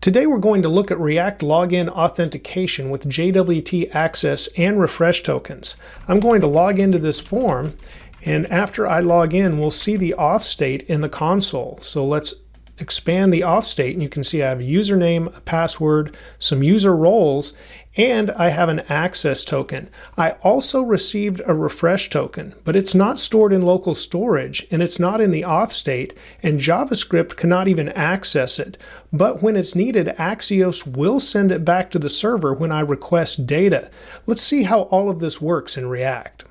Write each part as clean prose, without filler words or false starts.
Today we're going to look at React Login Authentication with JWT Access and Refresh tokens. I'm going to log into this form, and after I log in, we'll see the auth state in the console. So let's expand the auth state, and you can see I have a username, a password, some user roles, and I have an access token. I also received a refresh token, but it's not stored in local storage and it's not in the auth state, and JavaScript cannot even access it. But when it's needed, Axios will send it back to the server when I request data. Let's see how all of this works in React.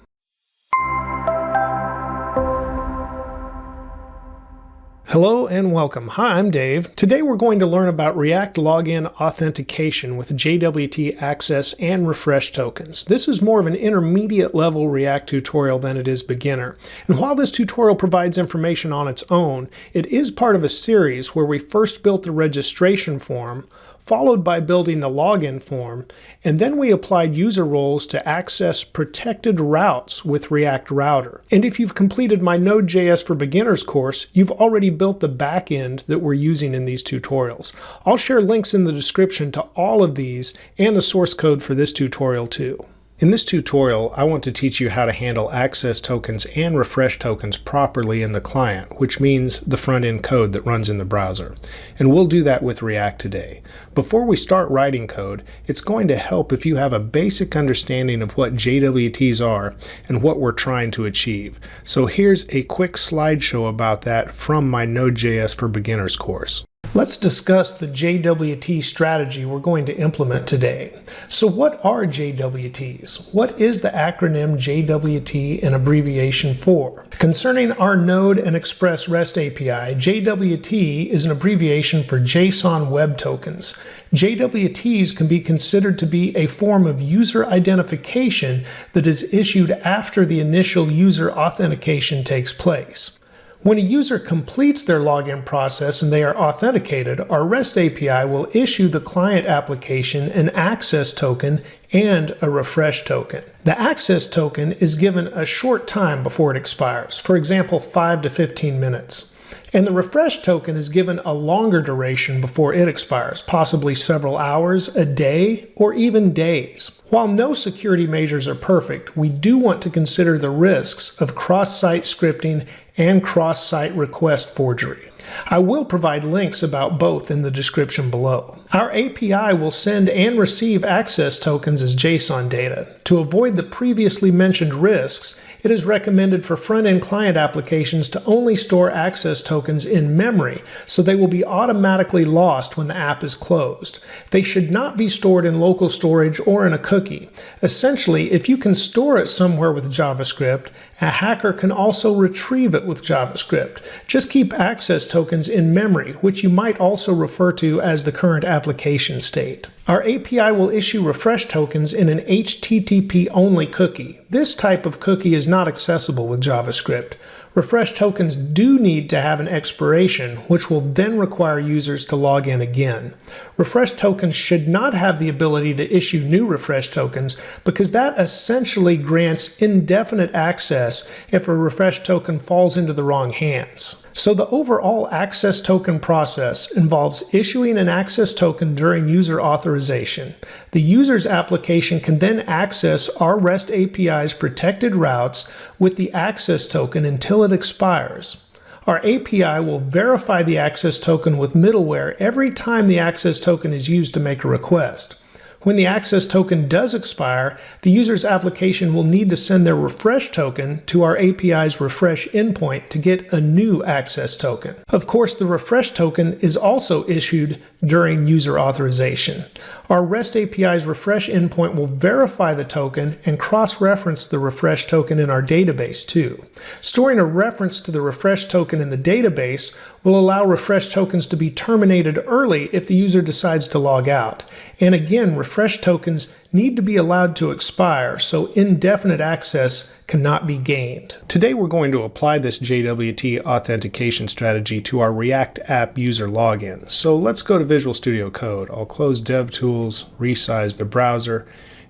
Hello and welcome. Hi, I'm Dave. Today we're going to learn about React Login Authentication with JWT Access and Refresh tokens. This is more of an intermediate level React tutorial than it is beginner. And while this tutorial provides information on its own, it is part of a series where we first built the registration form, followed by building the login form, and then we applied user roles to access protected routes with React Router. And if you've completed my Node.js for Beginners course, you've already built the backend that we're using in these tutorials. I'll share links in the description to all of these and the source code for this tutorial too. In this tutorial, I want to teach you how to handle access tokens and refresh tokens properly in the client, which means the front-end code that runs in the browser. And we'll do that with React today. Before we start writing code, it's going to help if you have a basic understanding of what JWTs are and what we're trying to achieve. So here's a quick slideshow about that from my Node.js for Beginners course. Let's discuss the JWT strategy we're going to implement today. So what are JWTs? What is the acronym JWT an abbreviation for? Concerning our Node and Express REST API, JWT is an abbreviation for JSON Web Tokens. JWTs can be considered to be a form of user identification that is issued after the initial user authentication takes place. When a user completes their login process and they are authenticated, our REST API will issue the client application an access token and a refresh token. The access token is given a short time before it expires, for example 5 to 15 minutes. And the refresh token is given a longer duration before it expires, possibly several hours, a day, or even days. While no security measures are perfect, we do want to consider the risks of cross-site scripting and cross-site request forgery. I will provide links about both in the description below. Our API will send and receive access tokens as JSON data. To avoid the previously mentioned risks, it is recommended for front-end client applications to only store access tokens in memory, so they will be automatically lost when the app is closed. They should not be stored in local storage or in a cookie. Essentially, if you can store it somewhere with JavaScript, a hacker can also retrieve it with JavaScript. Just keep access tokens in memory, which you might also refer to as the current application state. Our API will issue refresh tokens in an HTTP-only cookie. This type of cookie is not accessible with JavaScript. Refresh tokens do need to have an expiration, which will then require users to log in again. Refresh tokens should not have the ability to issue new refresh tokens because that essentially grants indefinite access if a refresh token falls into the wrong hands. So the overall access token process involves issuing an access token during user authorization. The user's application can then access our REST API's protected routes with the access token until it expires. Our API will verify the access token with middleware every time the access token is used to make a request. When the access token does expire, the user's application will need to send their refresh token to our API's refresh endpoint to get a new access token. Of course, the refresh token is also issued during user authorization. Our REST API's refresh endpoint will verify the token and cross-reference the refresh token in our database too. Storing a reference to the refresh token in the database will allow refresh tokens to be terminated early if the user decides to log out. And again, refresh tokens need to be allowed to expire, so indefinite access cannot be gained. Today we're going to apply this JWT authentication strategy to our React app user login. So let's go to Visual Studio Code. I'll close DevTools, resize the browser,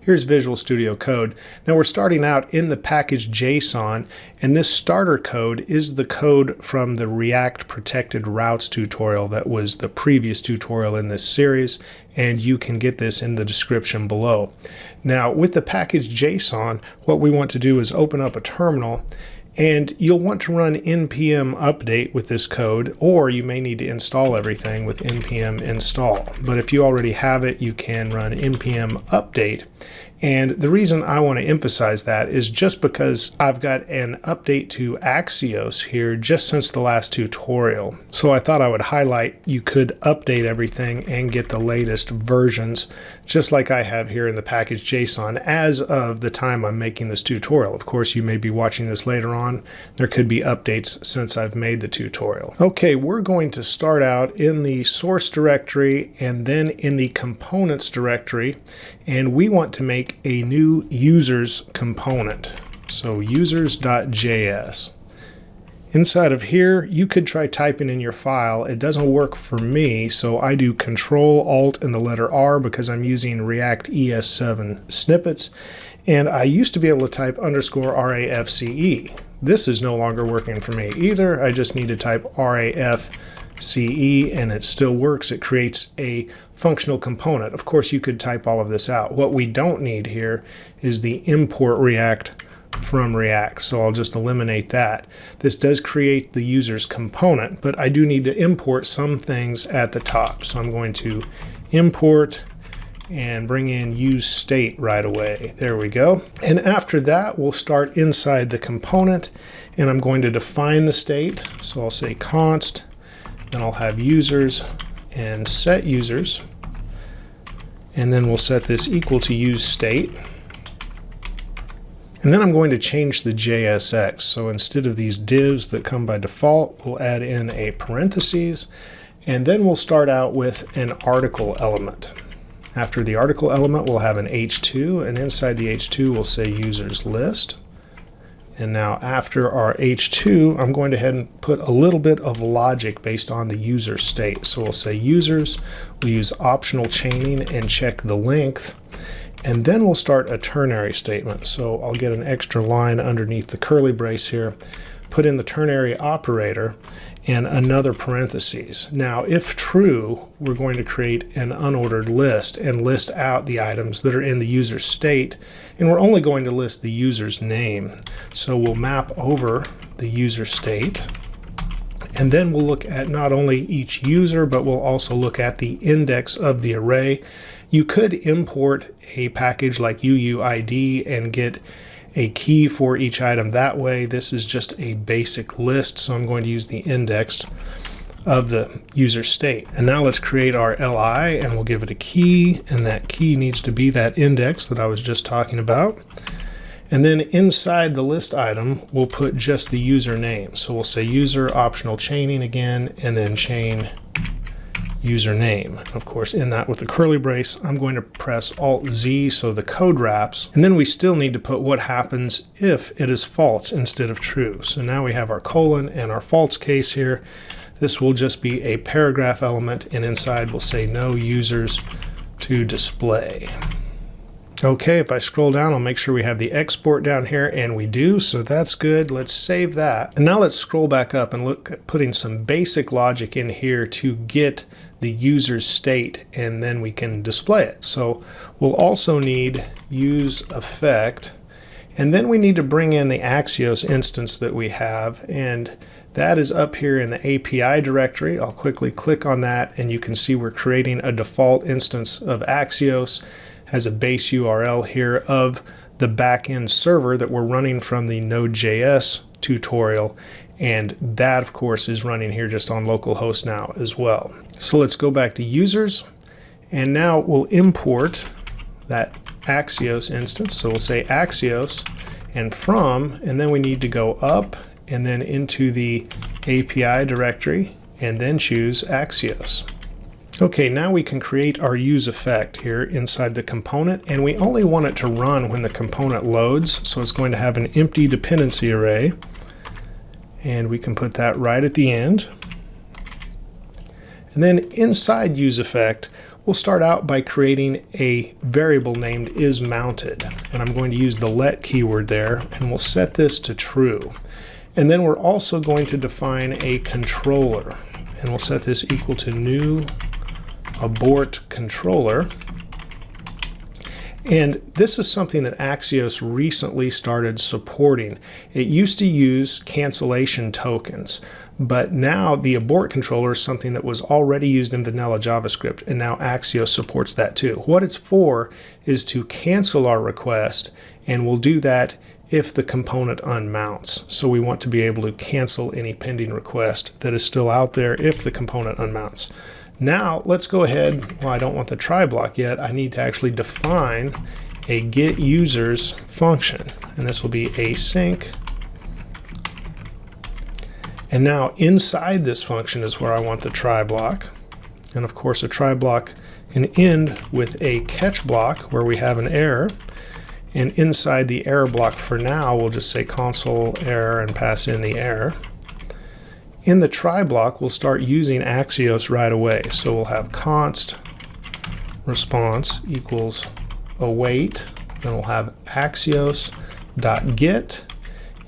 Here's Visual Studio Code. Now we're starting out in the package JSON, and this starter code is the code from the React Protected Routes tutorial that was the previous tutorial in this series, and you can get this in the description below. Now with the package JSON, what we want to do is open up a terminal, and you'll want to run npm update with this code, or you may need to install everything with npm install. But if you already have it, you can run npm update. And the reason I want to emphasize that is just because I've got an update to Axios here just since the last tutorial. So I thought I would highlight you could update everything and get the latest versions, just like I have here in the package JSON as of the time I'm making this tutorial. Of course, you may be watching this later on. There could be updates since I've made the tutorial. Okay, we're going to start out in the source directory and then in the components directory, and we want to make a new users component. So users.js. Inside of here, you could try typing in your file. It doesn't work for me, so I do Control Alt and the letter R because I'm using React ES7 snippets, and I used to be able to type _RAFCE. This is no longer working for me either. I just need to type RAFCE and it still works. It creates a functional component. Of course, you could type all of this out. What we don't need here is the import React from React, so I'll just eliminate that. This does create the user's component, but I do need to import some things at the top. So I'm going to import and bring in useState right away. There we go. And after that, we'll start inside the component, and I'm going to define the state. So I'll say const, then I'll have users and set users, and then we'll set this equal to useState. And then I'm going to change the JSX. So instead of these divs that come by default, we'll add in a parentheses, and then we'll start out with an article element. After the article element, we'll have an H2, and inside the H2, we'll say users list. And now after our H2, I'm going to head and put a little bit of logic based on the user state. So we'll say users, we'll use optional chaining and check the length. And then we'll start a ternary statement. So I'll get an extra line underneath the curly brace here, put in the ternary operator, and another parentheses. Now, if true, we're going to create an unordered list and list out the items that are in the user state, and we're only going to list the user's name. So we'll map over the user state, and then we'll look at not only each user, but we'll also look at the index of the array. You could import a package like UUID and get a key for each item that way. This is just a basic list, so I'm going to use the index of the user state. And now let's create our LI, and we'll give it a key, and that key needs to be that index that I was just talking about. And then inside the list item, we'll put just the username. So we'll say user, optional chaining again, and then chain username. Of course, in that with the curly brace, I'm going to press Alt-Z so the code wraps, and then we still need to put what happens if it is false instead of true. So now we have our colon and our false case here. This will just be a paragraph element, and inside we'll say no users to display. Okay, if I scroll down, I'll make sure we have the export down here, and we do, so that's good. Let's save that. And now let's scroll back up and look at putting some basic logic in here to get the user's state, and then we can display it. So we'll also need useEffect, and then we need to bring in the Axios instance that we have, and that is up here in the API directory. I'll quickly click on that, and you can see we're creating a default instance of Axios. Has a base URL here of the backend server that we're running from the Node.js tutorial, and that of course is running here just on localhost now as well. So let's go back to users, and now we'll import that Axios instance. So we'll say Axios and from, and then we need to go up and then into the API directory and then choose Axios. Okay, now we can create our useEffect here inside the component, and we only want it to run when the component loads, so it's going to have an empty dependency array, and we can put that right at the end. And then inside useEffect, We'll start out by creating a variable named isMounted, and I'm going to use the let keyword there, and we'll set this to true. And then we're also going to define a controller, and we'll set this equal to new abort controller. And this is something that Axios recently started supporting. It used to use cancellation tokens, but now the abort controller is something that was already used in vanilla JavaScript, and now Axios supports that too. What it's for is to cancel our request, and we'll do that if the component unmounts. So we want to be able to cancel any pending request that is still out there if the component unmounts. Now let's go ahead, well, I don't want the try block yet, I need to actually define a getUsers function, and this will be async. And now inside this function is where I want the try block. And of course a try block can end with a catch block where we have an error. And inside the error block for now, we'll just say console error and pass in the error. In the try block, we'll start using Axios right away. So we'll have const response equals await, then we'll have Axios.get,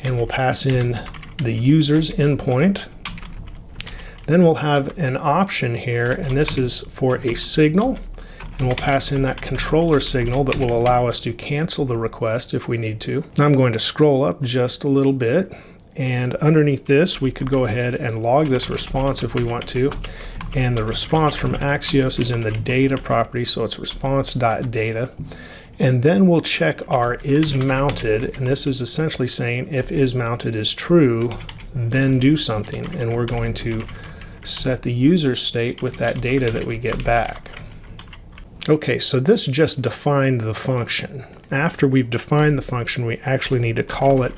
and we'll pass in the user's endpoint. Then we'll have an option here, and this is for a signal, and we'll pass in that controller signal that will allow us to cancel the request if we need to. Now I'm going to scroll up just a little bit, and underneath this we could go ahead and log this response if we want to, and the response from Axios is in the data property, so it's response.data. And then we'll check our isMounted, and this is essentially saying if isMounted is true, then do something, and we're going to set the user state with that data that we get back. Okay, so this just defined the function. After we've defined the function, we actually need to call it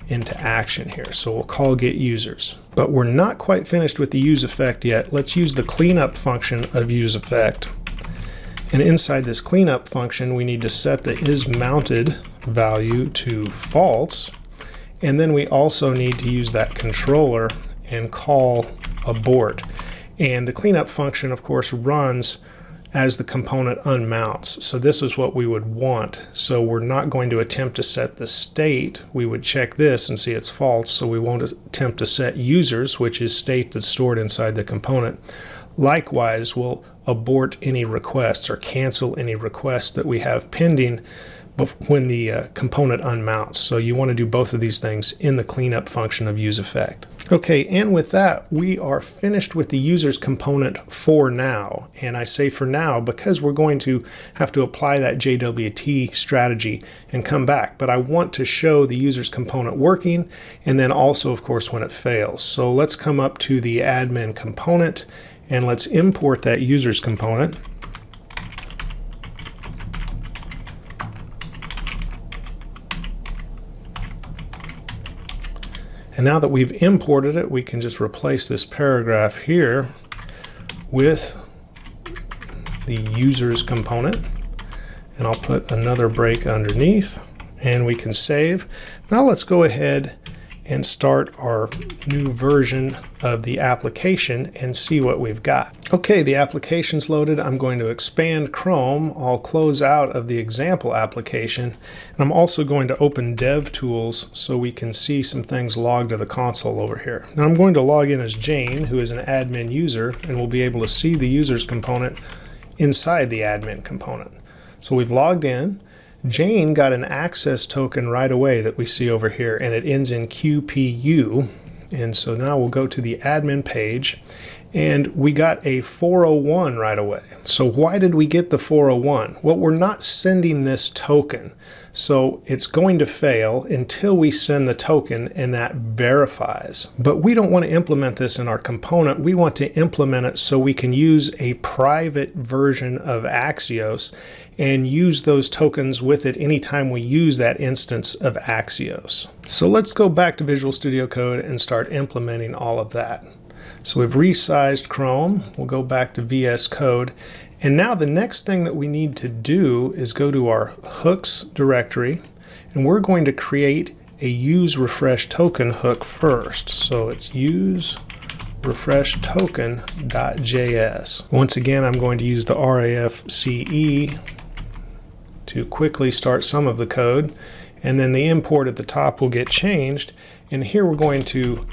into action here. So we'll call getUsers. But we're not quite finished with the useEffect yet. Let's use the cleanup function of useEffect. And inside this cleanup function, we need to set the isMounted value to false. And then we also need to use that controller and call abort. And the cleanup function, of course, runs as the component unmounts. So this is what we would want. So we're not going to attempt to set the state. We would check this and see it's false, so we won't attempt to set users, which is state that's stored inside the component. Likewise, we'll abort any requests or cancel any requests that we have pending when the component unmounts. So you want to do both of these things in the cleanup function of useEffect. Okay, and with that, we are finished with the users component for now. And I say for now because we're going to have to apply that JWT strategy and come back. But I want to show the users component working, and then also, of course, when it fails. So let's come up to the admin component, and let's import that users component. And now that we've imported it, we can just replace this paragraph here with the users component. And I'll put another break underneath, and we can save. Now let's go ahead and start our new version of the application and see what we've got. Okay, the application's loaded. I'm going to expand Chrome. I'll close out of the example application, and I'm also going to open DevTools so we can see some things logged to the console over here. Now I'm going to log in as Jane, who is an admin user, and we'll be able to see the users component inside the admin component. So we've logged in. Jane got an access token right away that we see over here, and it ends in QPU. And so now we'll go to the admin page, and we got a 401 right away. So why did we get the 401? Well, we're not sending this token, so it's going to fail until we send the token, and that verifies. But we don't want to implement this in our component. We want to implement it so we can use a private version of Axios and use those tokens with it anytime we use that instance of Axios. So let's go back to Visual Studio Code and start implementing all of that. So we've resized Chrome. We'll go back to VS Code. And now the next thing that we need to do is go to our hooks directory, and we're going to create a useRefreshToken hook first. So it's use useRefreshToken.js. Once again, I'm going to use the RAFCE to quickly start some of the code, and then the import at the top will get changed, and here we're going to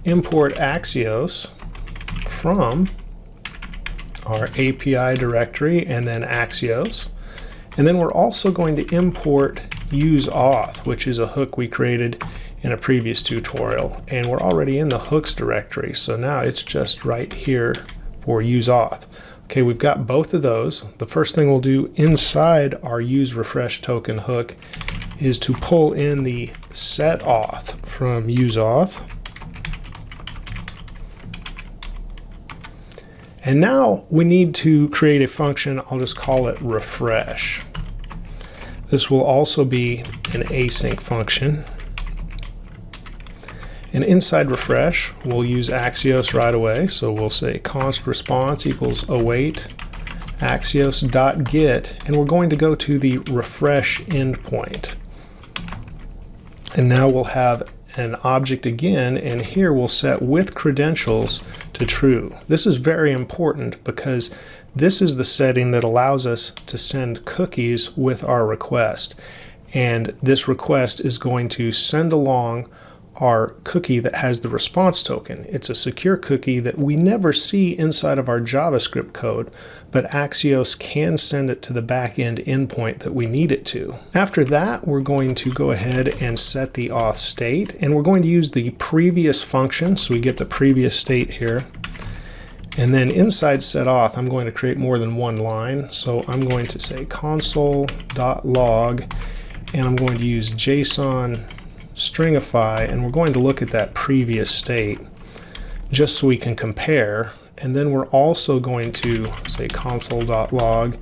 import Axios from our API directory and then Axios, and then we're also going to import useAuth, which is a hook we created in a previous tutorial, and we're already in the hooks directory, so now it's just right here for useAuth. Okay, we've got both of those. The first thing we'll do inside our useRefreshToken hook is to pull in the setAuth from useAuth. And now we need to create a function, I'll just call it refresh. This will also be an async function. And inside refresh, we'll use Axios right away. So we'll say const response equals await Axios.get, and we're going to go to the refresh endpoint. And now we'll have an object again, and here we'll set with credentials to true. This is very important because this is the setting that allows us to send cookies with our request. And this request is going to send along our cookie that has the response token. It's a secure cookie that we never see inside of our JavaScript code, but Axios can send it to the backend endpoint that we need it to. After that, we're going to go ahead and set the auth state, and we're going to use the previous function, so we get the previous state here. And then inside setAuth, I'm going to create more than one line, so I'm going to say console.log, and I'm going to use JSON stringify, and we're going to look at that previous state just so we can compare. And then we're also going to say console.log,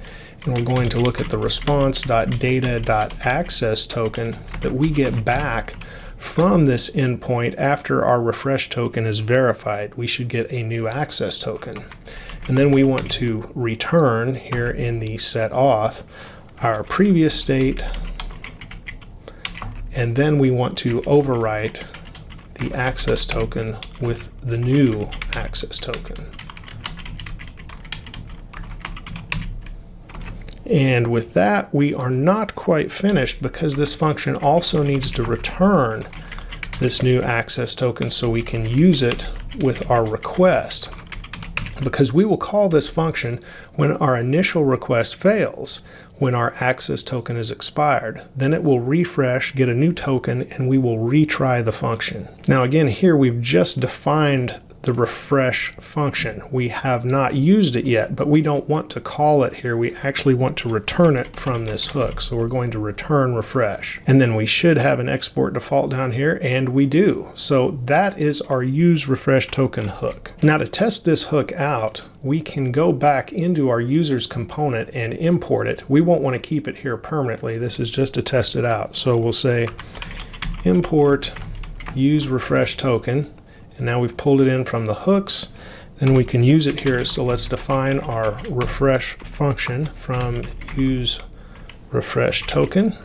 and we're going to look at the response.data.access token that we get back from this endpoint after our refresh token is verified. We should get a new access token. And then we want to return here in the setAuth our previous state, and then we want to overwrite the access token with the new access token. And with that, we are not quite finished because this function also needs to return this new access token so we can use it with our request. Because we will call this function when our initial request fails, when our access token is expired. Then it will refresh, get a new token, and we will retry the function. Now again, here we've just defined the refresh function. We have not used it yet, but we don't want to call it here. We actually want to return it from this hook. So we're going to return refresh. And then we should have an export default down here, and we do. So that is our useRefreshToken hook. Now to test this hook out, we can go back into our users component and import it. We won't want to keep it here permanently. This is just to test it out. So we'll say import useRefreshToken. And now we've pulled it in from the hooks, then we can use it here. So let's define our refresh function from useRefreshToken.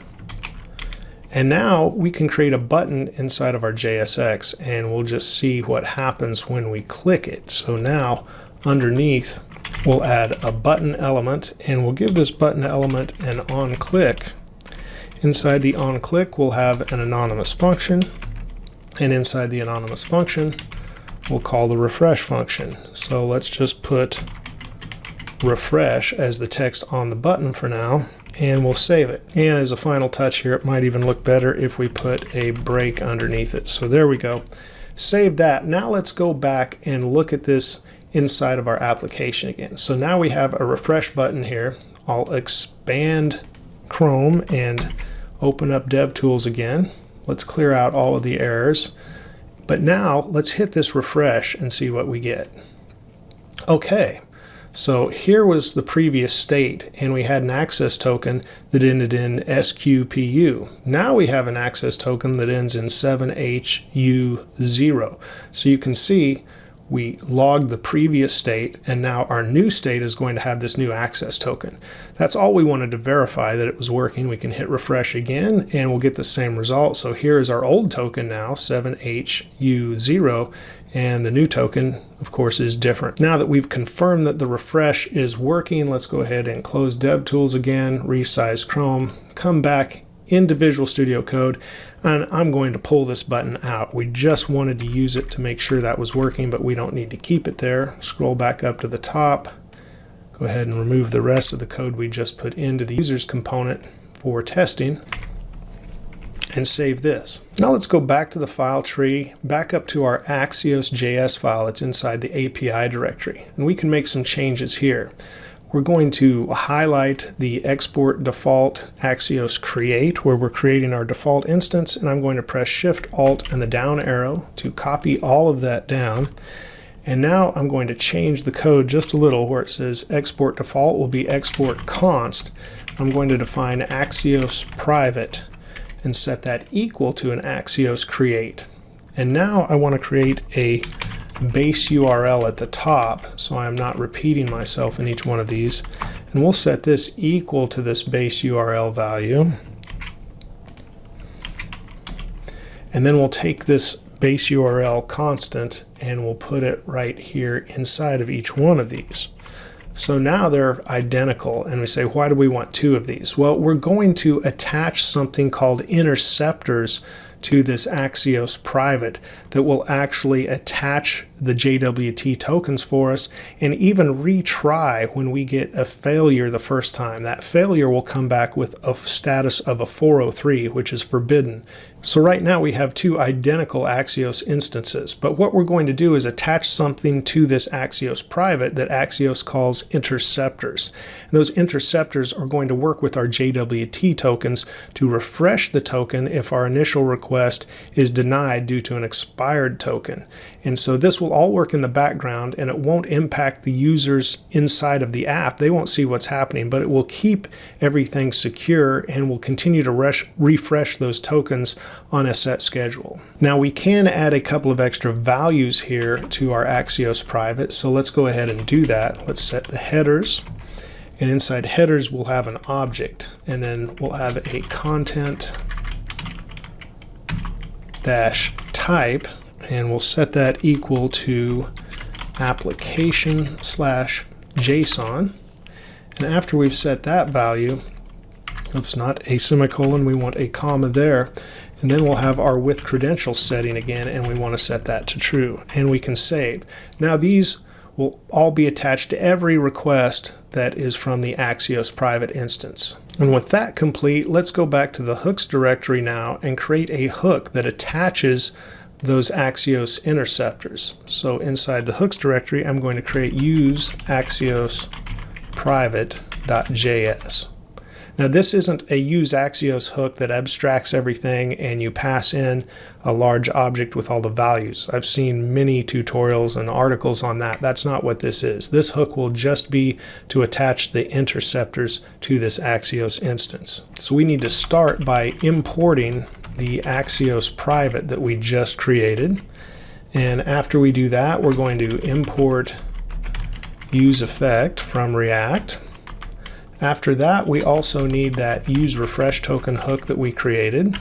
And now we can create a button inside of our JSX, and we'll just see what happens when we click it. So now underneath, we'll add a button element, and we'll give this button element an onClick. Inside the onClick, we'll have an anonymous function. And inside the anonymous function, we'll call the refresh function. So let's just put refresh as the text on the button for now, and we'll save it. And as a final touch here, it might even look better if we put a break underneath it. So there we go. Save that. Now let's go back and look at this inside of our application again. So now we have a refresh button here. I'll expand Chrome and open up DevTools again. Let's clear out all of the errors. But now let's hit this refresh and see what we get. Okay, so here was the previous state, and we had an access token that ended in SQPU. Now we have an access token that ends in 7HU0. So you can see we logged the previous state, and now our new state is going to have this new access token. That's all we wanted to verify that it was working. We can hit refresh again, and we'll get the same result. So here is our old token now, 7HU0, And the new token, of course, is different. Now that we've confirmed that the refresh is working, let's go ahead and close DevTools again, resize Chrome, come back into Visual Studio Code, and I'm going to pull this button out. We just wanted to use it to make sure that was working, but we don't need to keep it there. Scroll back up to the top, go ahead and remove the rest of the code we just put into the users component for testing, and save this. Now let's go back to the file tree, back up to our Axios.js file that's inside the API directory, and we can make some changes here. We're going to highlight the export default Axios create, where we're creating our default instance, and I'm going to press Shift Alt and the down arrow to copy all of that down. And now I'm going to change the code just a little, where it says export default will be export const. I'm going to define AxiosPrivate and set that equal to an Axios create. And now I want to create a base URL at the top, so I'm not repeating myself in each one of these. And we'll set this equal to this base URL value. And then we'll take this base URL constant and we'll put it right here inside of each one of these. So now they're identical, and we say, why do we want two of these? Well, we're going to attach something called interceptors to this AxiosPrivate that will actually attach the JWT tokens for us and even retry when we get a failure the first time. That failure will come back with a status of a 403, which is forbidden. So right now we have two identical Axios instances, but what we're going to do is attach something to this AxiosPrivate that Axios calls interceptors. And those interceptors are going to work with our JWT tokens to refresh the token if our initial request is denied due to an expired token. And so this will all work in the background, and it won't impact the users inside of the app. They won't see what's happening, but it will keep everything secure and will continue to refresh those tokens on a set schedule. Now we can add a couple of extra values here to our AxiosPrivate, so let's go ahead and do that. Let's set the headers, and inside headers we'll have an object, and then we'll have a content dash type, and we'll set that equal to application slash JSON. And after we've set that value, oops, not a semicolon, we want a comma there, and then we'll have our with credentials setting again, and we want to set that to true, and we can save. Now these will all be attached to every request that is from the AxiosPrivate instance. And with that complete, let's go back to the hooks directory now and create a hook that attaches those Axios interceptors. So inside the hooks directory, I'm going to create useAxiosPrivate.js. Now this isn't a useAxios hook that abstracts everything and you pass in a large object with all the values. I've seen many tutorials and articles on that. That's not what this is. This hook will just be to attach the interceptors to this Axios instance. So we need to start by importing the AxiosPrivate that we just created. And after we do that, we're going to import useEffect from React. After that, we also need that useRefreshToken hook that we created.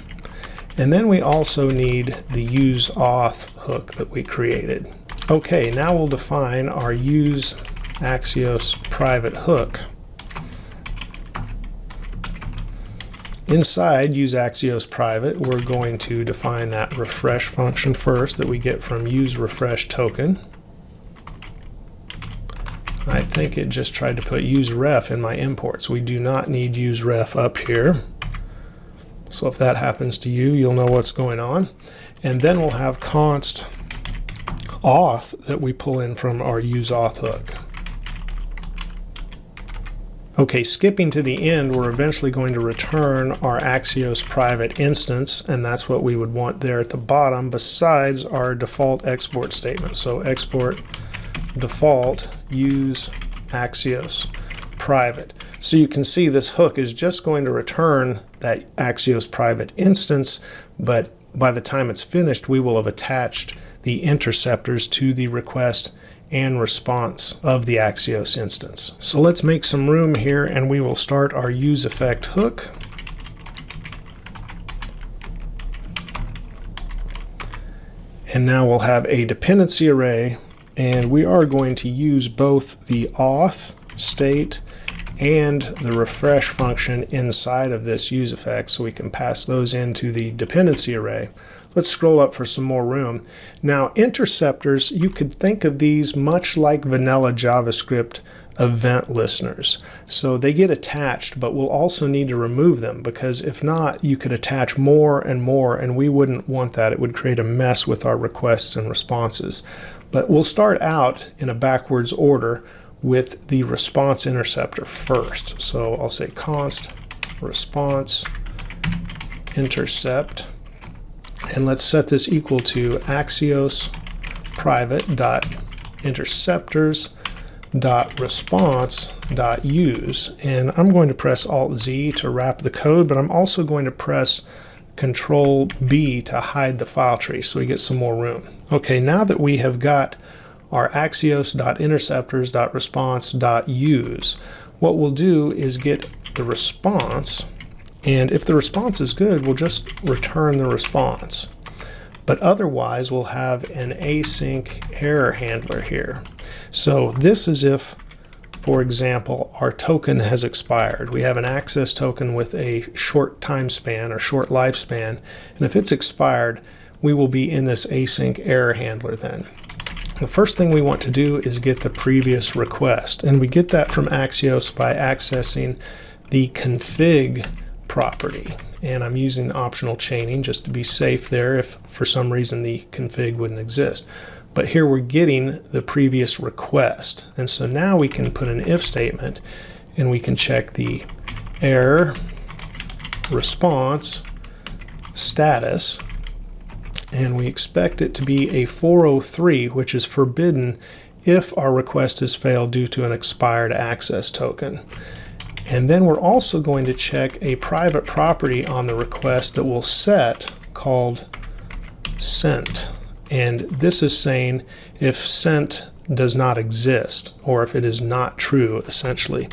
And then we also need the useAuth hook that we created. Okay, now we'll define our useAxiosPrivate hook. Inside useAxiosPrivate, we're going to define that refresh function first that we get from useRefreshToken. I think it just tried to put useRef in my imports. We do not need useRef up here. So if that happens to you, you'll know what's going on. And then we'll have const auth that we pull in from our useAuth hook. Okay, skipping to the end, we're eventually going to return our AxiosPrivate instance, and that's what we would want there at the bottom besides our default export statement. So export default useAxiosPrivate. So you can see this hook is just going to return that AxiosPrivate instance, but by the time it's finished, we will have attached the interceptors to the request and response of the Axios instance. So let's make some room here, and we will start our useEffect hook. And now we'll have a dependency array, and we are going to use both the auth state and the refresh function inside of this useEffect, so we can pass those into the dependency array. Let's scroll up for some more room. Now, interceptors, you could think of these much like vanilla JavaScript event listeners. So they get attached, but we'll also need to remove them, because if not, you could attach more and more, and we wouldn't want that. It would create a mess with our requests and responses. But we'll start out in a backwards order with the response interceptor first. So I'll say const response intercept, and let's set this equal to axiosPrivate.interceptors.response.use, and I'm going to press Alt-Z to wrap the code, but I'm also going to press Control-B to hide the file tree so we get some more room. Okay, now that we have got our axios.interceptors.response.use, what we'll do is get the response, and if the response is good, we'll just return the response. But otherwise, we'll have an async error handler here. So this is if, for example, our token has expired. We have an access token with a short time span or short lifespan, and if it's expired, we will be in this async error handler then. The first thing we want to do is get the previous request, and we get that from Axios by accessing the config property. And I'm using optional chaining just to be safe there if for some reason the config wouldn't exist. But here we're getting the previous request. And so now we can put an if statement, and we can check the error response status, and we expect it to be a 403, which is forbidden if our request has failed due to an expired access token. And then we're also going to check a private property on the request that we'll set called sent. And this is saying if sent does not exist, or if it is not true, essentially.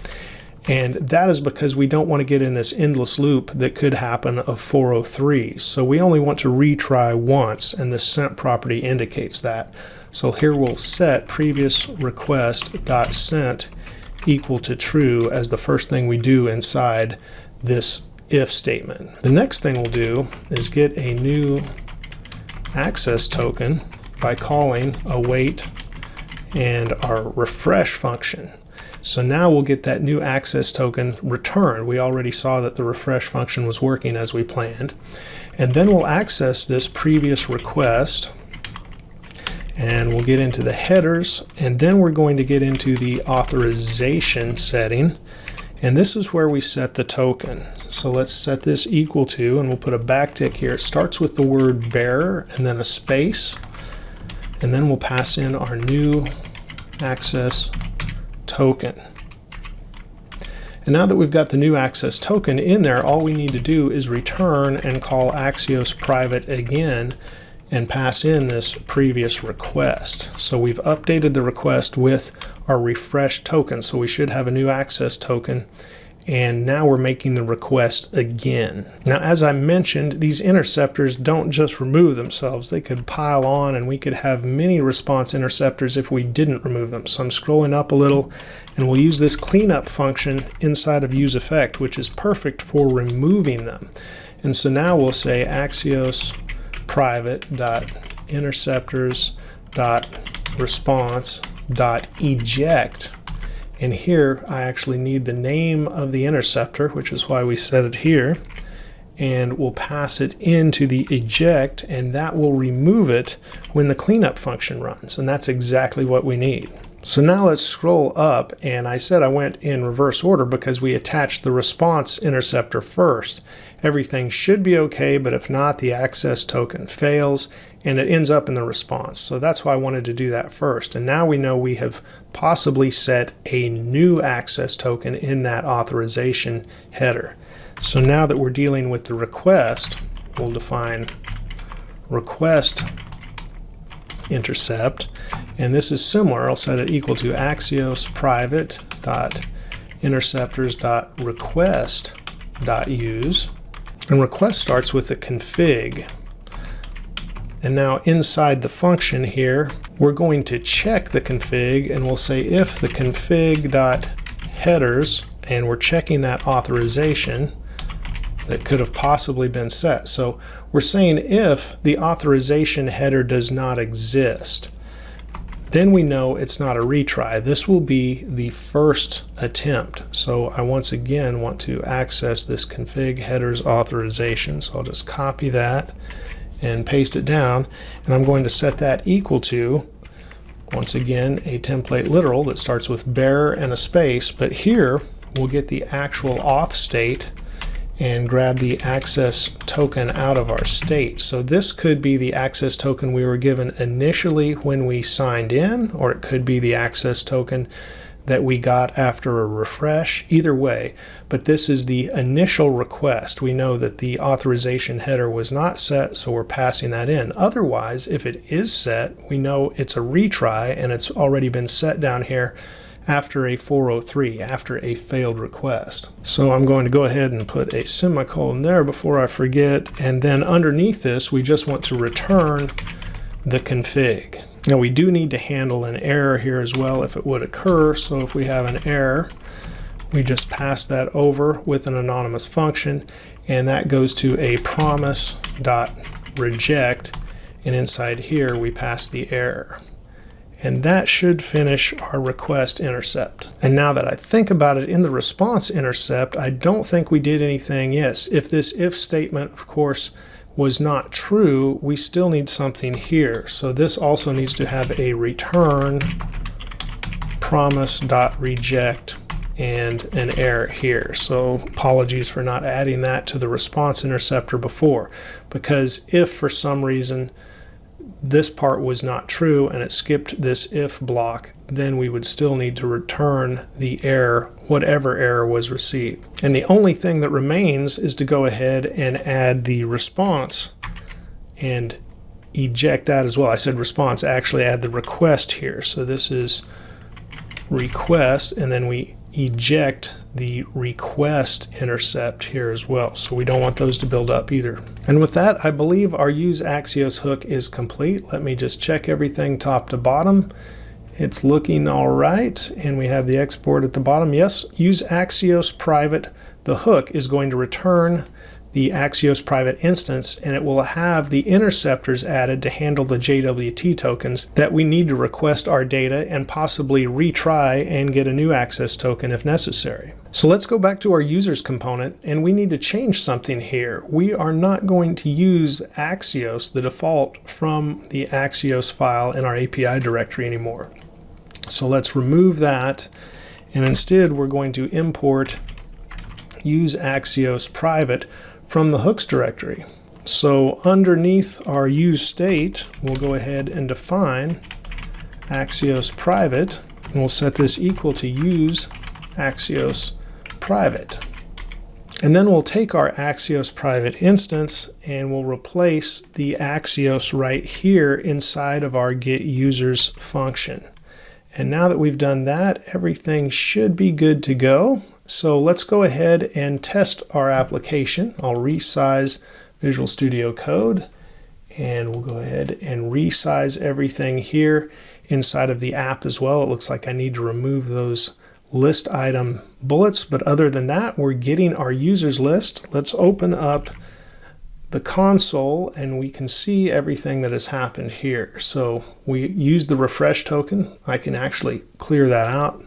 And that is because we don't want to get in this endless loop that could happen of 403. So we only want to retry once, and the sent property indicates that. So here we'll set previous request.sent equal to true as the first thing we do inside this if statement. The next thing we'll do is get a new access token by calling await and our refresh function. So now we'll get that new access token returned. We already saw that the refresh function was working as we planned. And then we'll access this previous request, and we'll get into the headers, and then we're going to get into the authorization setting, and this is where we set the token. So let's set this equal to, and we'll put a backtick here. It starts with the word bearer and then a space, and then we'll pass in our new access token. And now that we've got the new access token in there, all we need to do is return and call AxiosPrivate again and pass in this previous request. So we've updated the request with our refresh token, so we should have a new access token, and now we're making the request again. Now, as I mentioned, these interceptors don't just remove themselves. They could pile on, and we could have many response interceptors if we didn't remove them. So I'm scrolling up a little, and we'll use this cleanup function inside of useEffect, which is perfect for removing them. And so now we'll say axiosPrivate.interceptors.response.eject, and here I actually need the name of the interceptor, which is why we set it here, and we'll pass it into the eject, and that will remove it when the cleanup function runs, and that's exactly what we need. So now let's scroll up, and I said I went in reverse order because we attached the response interceptor first. Everything should be okay, but if not, the access token fails and it ends up in the response. So that's why I wanted to do that first. And now we know we have possibly set a new access token in that authorization header. So now that we're dealing with the request, we'll define request intercept, and this is similar. I'll set it equal to axiosPrivate.interceptors.request.use, and request starts with a config, And now inside the function here, we're going to check the config, and we'll say if the config.headers, and we're checking that authorization that could have possibly been set. So we're saying if the authorization header does not exist, then we know it's not a retry. This will be the first attempt. So I once again want to access this config headers authorization. So I'll just copy that and paste it down, and I'm going to set that equal to, once again, a template literal that starts with bearer and a space, but here we'll get the actual auth state and grab the access token out of our state. So this could be the access token we were given initially when we signed in, or it could be the access token that we got after a refresh. Either way, but this is the initial request. We know that the authorization header was not set, so we're passing that in. Otherwise, if it is set, we know it's a retry, and it's already been set down here after a 403, after a failed request. So I'm going to go ahead and put a semicolon there before I forget, and then underneath this we just want to return the config. Now we do need to handle an error here as well if it would occur. So if we have an error, we just pass that over with an anonymous function, and that goes to a promise.reject, and inside here we pass the error. And that should finish our request intercept. And now that I think about it, in the response intercept, I don't think we did anything. Yes, if this if statement, of course, was not true, we still need something here. So this also needs to have a return promise.reject and an error here. So apologies for not adding that to the response interceptor before, because if for some reason this part was not true and it skipped this if block, then we would still need to return the error, whatever error was received. And the only thing that remains is to go ahead and add the response and eject that as well. I said response, actually add the request here. So this is request, and then we eject the request intercept here as well. So we don't want those to build up either. And with that, I believe our useAxios hook is complete. Let me just check everything top to bottom. It's looking all right, and we have the export at the bottom. Yes, useAxiosPrivate, the hook, is going to return the AxiosPrivate instance, and it will have the interceptors added to handle the JWT tokens that we need to request our data and possibly retry and get a new access token if necessary. So let's go back to our users component, and we need to change something here. We are not going to use Axios, the default from the Axios file in our API directory anymore. So let's remove that, and instead we're going to import useAxiosPrivate from the hooks directory. So underneath our use state, we'll go ahead and define AxiosPrivate, and we'll set this equal to useAxiosPrivate. And then we'll take our AxiosPrivate instance and we'll replace the Axios right here inside of our getUsers function. And now that we've done that, everything should be good to go. So let's go ahead and test our application. I'll resize Visual Studio Code, and we'll go ahead and resize everything here inside of the app as well. It looks like I need to remove those list item bullets, but other than that, we're getting our users list. Let's open up the console and we can see everything that has happened here. So we used the refresh token. I can actually clear that out.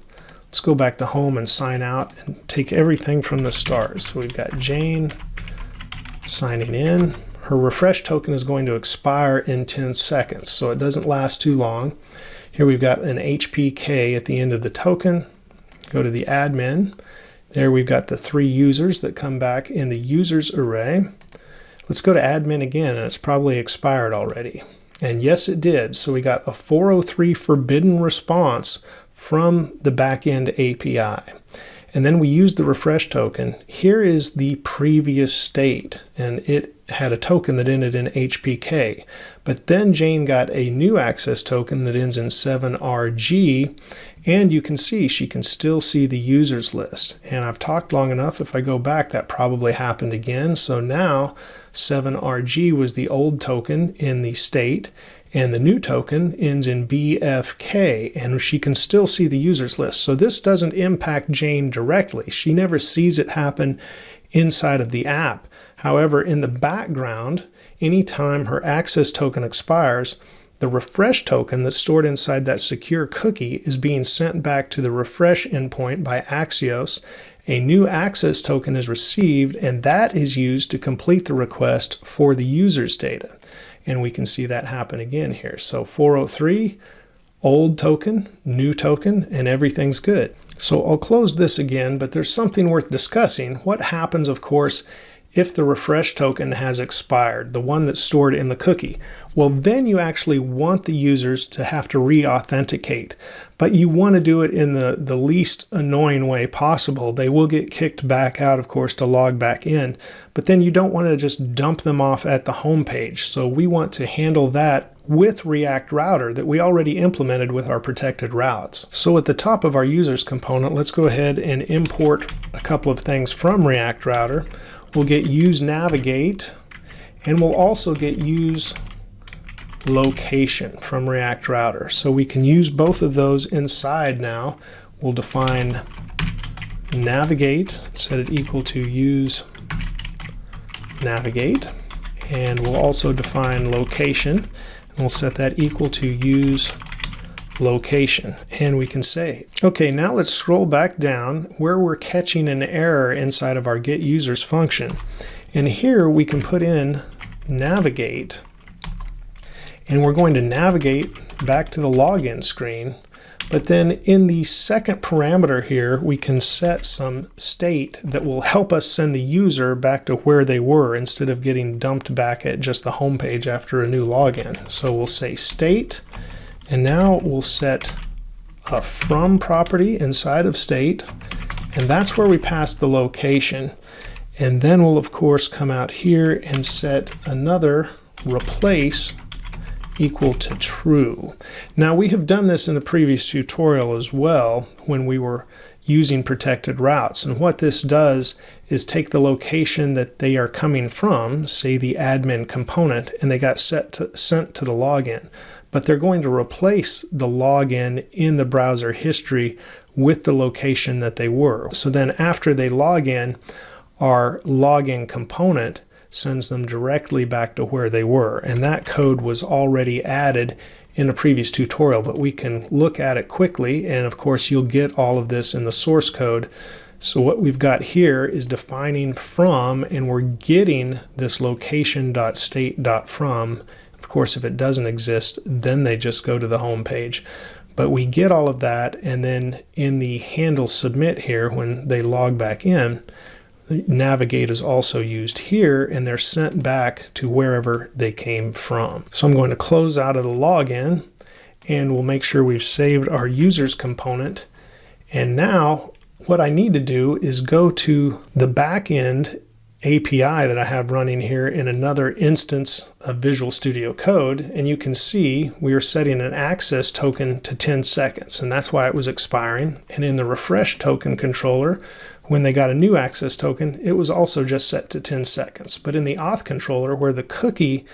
Let's go back to home and sign out and take everything from the start. So we've got Jane signing in. Her refresh token is going to expire in 10 seconds, so it doesn't last too long. Here we've got an HPK at the end of the token. Go to the admin. There we've got the 3 users that come back in the users array. Let's go to admin again, and it's probably expired already. And yes, it did. So we got a 403 forbidden response from the backend API. And then we used the refresh token. Here is the previous state, and it had a token that ended in HPK. But then Jane got a new access token that ends in 7RG, And you can see she can still see the users list. And I've talked long enough. If I go back, that probably happened again. So now 7RG was the old token in the state, and the new token ends in BFK, and she can still see the users list. So this doesn't impact Jane directly. She never sees it happen inside of the app. However, in the background, anytime her access token expires, the refresh token that's stored inside that secure cookie is being sent back to the refresh endpoint by Axios. A new access token is received, and that is used to complete the request for the user's data. And we can see that happen again here. So 403, old token, new token, and everything's good. So I'll close this again, but there's something worth discussing. What happens, of course, if the refresh token has expired, the one that's stored in the cookie? Well, then you actually want the users to have to re-authenticate, but you want to do it in the least annoying way possible. They will get kicked back out, of course, to log back in, but then you don't want to just dump them off at the home page. So we want to handle that with React Router that we already implemented with our protected routes. So at the top of our users component, let's go ahead and import a couple of things from React Router. We'll get useNavigate, and we'll also get useLocation from React Router. So we can use both of those inside now. We'll define navigate, set it equal to useNavigate, and we'll also define location, and we'll set that equal to useLocation, and we can save. Okay, now let's scroll back down where we're catching an error inside of our getUsers function. And here we can put in navigate, and we're going to navigate back to the login screen. But then in the second parameter here, we can set some state that will help us send the user back to where they were instead of getting dumped back at just the home page after a new login. So we'll say state, and now we'll set a from property inside of state, and that's where we pass the location. And then we'll of course come out here and set another replace equal to true. Now we have done this in the previous tutorial as well when we were using protected routes, and what this does is take the location that they are coming from, say the admin component, and they got sent to the login, but they're going to replace the login in the browser history with the location that they were. So then after they log in, our login component sends them directly back to where they were. And that code was already added in a previous tutorial, but we can look at it quickly. And of course, you'll get all of this in the source code. So what we've got here is defining from, and we're getting this location.state.from. Of course, if it doesn't exist, then they just go to the home page. But we get all of that, and then in the handle submit here, when they log back in, navigate is also used here, and they're sent back to wherever they came from. So I'm going to close out of the login, and we'll make sure we've saved our users component. And now what I need to do is go to the backend API that I have running here in another instance of Visual Studio Code, and you can see we are setting an access token to 10 seconds, and that's why it was expiring. And in the refresh token controller, when they got a new access token, it was also just set to 10 seconds. But in the auth controller, where the cookie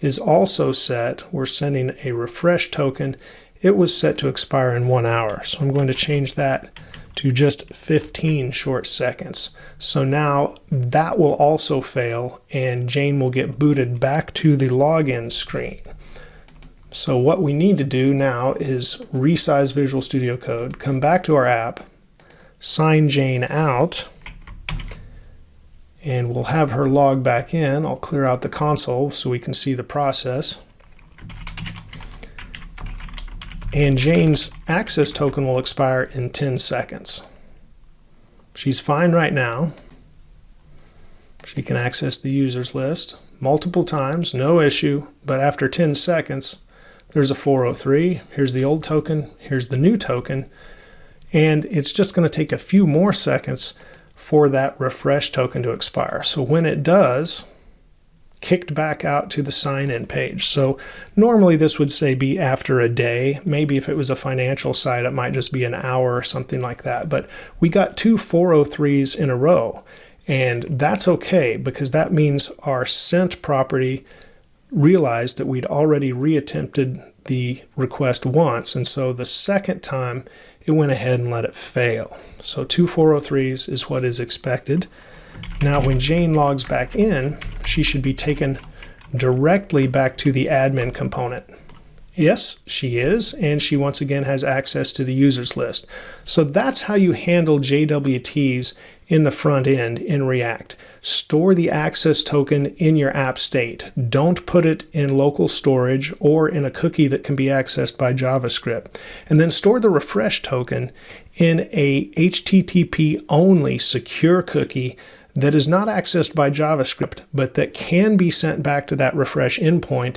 is also set, we're sending a refresh token, it was set to expire in 1 hour. So I'm going to change that to just 15 short seconds. So now that will also fail, and Jane will get booted back to the login screen. So what we need to do now is resize Visual Studio Code, come back to our app, sign Jane out, and we'll have her log back in. I'll clear out the console so we can see the process. And Jane's access token will expire in 10 seconds. She's fine right now. She can access the users list multiple times, no issue, but after 10 seconds, there's a 403. Here's the old token, here's the new token, and it's just going to take a few more seconds for that refresh token to expire. So when it does, kicked back out to the sign-in page. So normally this would say be after a day. Maybe if it was a financial site, it might just be an hour or something like that. But we got two 403s in a row. And that's okay, because that means our sent property realized that we'd already reattempted the request once. And so the second time it went ahead and let it fail. So two 403s is what is expected. Now when Jane logs back in, she should be taken directly back to the admin component. Yes, she is, and she once again has access to the users list. So that's how you handle JWTs in the front end in React. Store the access token in your app state. Don't put it in local storage or in a cookie that can be accessed by JavaScript. And then store the refresh token in a HTTP only secure cookie that is not accessed by JavaScript, but that can be sent back to that refresh endpoint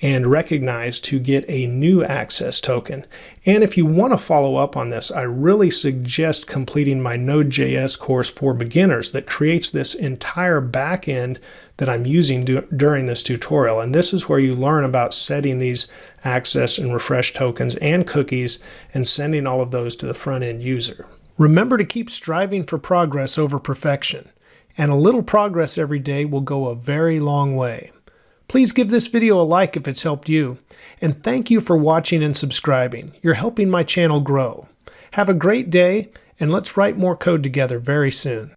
and recognized to get a new access token. And if you want to follow up on this, I really suggest completing my Node.js course for beginners that creates this entire backend that I'm using during this tutorial. And this is where you learn about setting these access and refresh tokens and cookies and sending all of those to the front end user. Remember to keep striving for progress over perfection, and a little progress every day will go a very long way. Please give this video a like if it's helped you, and thank you for watching and subscribing. You're helping my channel grow. Have a great day, and let's write more code together very soon.